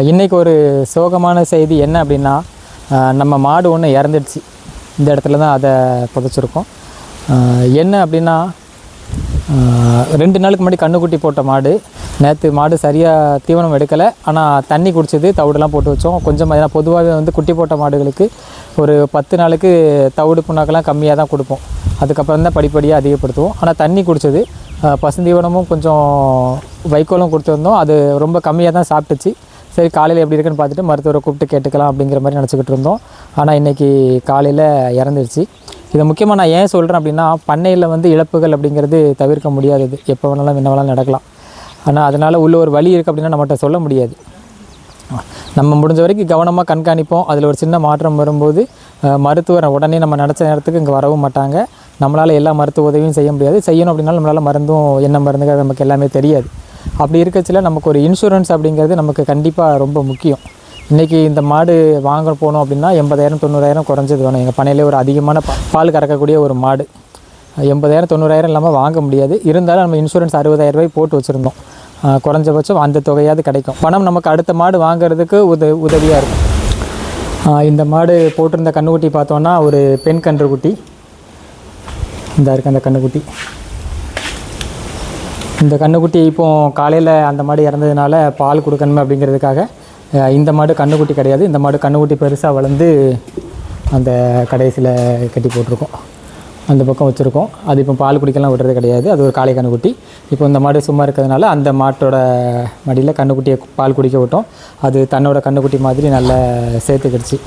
இன்றைக்கி ஒரு சோகமான செய்தி என்ன அப்படின்னா, நம்ம மாடு ஒன்று இறந்துடுச்சு. இந்த இடத்துல தான் அதை புதைச்சிருக்கோம். என்ன அப்படின்னா, 2 நாளுக்கு முன்னாடி கன்றுக்குட்டி போட்ட மாடு. நேற்று மாடு சரியாக தீவனம் எடுக்கலை, ஆனால் தண்ணி குடிச்சது, தவிடுலாம் போட்டு வச்சோம். கொஞ்சமாக ஏன்னா பொதுவாகவே வந்து குட்டி போட்ட மாடுகளுக்கு ஒரு 10 நாளுக்கு தவிடு புண்ணாக்கெல்லாம் கம்மியாக தான் கொடுப்போம். அதுக்கப்புறம் தான் படிப்படியாக அதிகப்படுத்துவோம். ஆனால் தண்ணி குடிச்சது, பசுந்தீவனமும் கொஞ்சம் வைக்கோலும் கொடுத்துருந்தோம். அது ரொம்ப கம்மியாக தான் சாப்பிட்டுச்சு. சரி, காலையில் எப்படி இருக்குன்னு பார்த்துட்டு மருத்துவரை கூப்பிட்டு கேட்டுக்கலாம் அப்படிங்கிற மாதிரி நினச்சிக்கிட்டு இருந்தோம். ஆனால் இன்றைக்கி காலையில் இறந்துருச்சு. இதை முக்கியமாக நான் ஏன் சொல்கிறேன் அப்படின்னா, பண்ணையில் வந்து இழப்புகள் அப்படிங்கிறது தவிர்க்க முடியாதது. எப்போ வேணாலும் என்ன வேணாலும் நடக்கலாம். ஆனால் அதனால் உள்ள ஒரு வழி இருக்குது அப்படின்னா நம்மகிட்ட சொல்ல முடியாது. நம்ம முடிஞ்ச வரைக்கும் கவனமாக கண்காணிப்போம். அதில் ஒரு சின்ன மாற்றம் வரும்போது மருத்துவரை உடனே நம்ம நினச்ச நேரத்துக்கு இங்கே வரவும் மாட்டாங்க. நம்மளால் எல்லா மருத்துவ உதவியும் செய்ய முடியாது. செய்யணும் அப்படின்னாலும் நம்மளால் மருந்தும் என்ன மருந்துகள் நமக்கு எல்லாமே தெரியாது. அப்படி இருக்கச்சில நமக்கு ஒரு இன்சூரன்ஸ் அப்படிங்கிறது நமக்கு கண்டிப்பாக ரொம்ப முக்கியம். இன்றைக்கி இந்த மாடு வாங்க போனோம் அப்படின்னா 80,000 90,000 குறைஞ்சது வேணும். எங்கள் பண்ணையிலே ஒரு அதிகமான பால் கறக்கக்கூடிய ஒரு மாடு 80,000 90,000 இல்லாமல் வாங்க முடியாது. இருந்தாலும் நம்ம இன்சூரன்ஸ் 60,000 ரூபாய் போட்டு வச்சுருந்தோம். குறைஞ்சபட்சம் அந்த தொகையாவது கிடைக்கும். பணம் நமக்கு அடுத்த மாடு வாங்கிறதுக்கு உதவியாக இருக்கும். இந்த மாடு போட்டிருந்த கன்றுக்குட்டி பார்த்தோன்னா ஒரு பெண் கன்றுக்குட்டி. இந்த இருக்குது அந்த கன்றுக்குட்டி. இந்த கன்றுக்குட்டி இப்போது காலையில் அந்த மாடு இறந்ததுனால பால் கொடுக்கணுமே அப்படிங்கிறதுக்காக இந்த மாடு கன்றுக்குட்டி கிடையாது. இந்த மாடு கன்றுக்குட்டி பெருசாக வளர்ந்து அந்த கடைசியில் கட்டி போட்டிருக்கோம். அந்த பக்கம் வச்சுருக்கோம். அது இப்போ பால் குடிக்கலாம் விடுறது கிடையாது. அது ஒரு காளை கன்றுக்குட்டி. இப்போ இந்த மாடு சும்மா இருக்கிறதுனால அந்த மாட்டோட மடியில் கன்றுக்குட்டியை பால் குடிக்க விட்டோம். அது தன்னோட கன்றுக்குட்டி மாதிரி நல்லா சேர்த்துக்கிடுச்சு.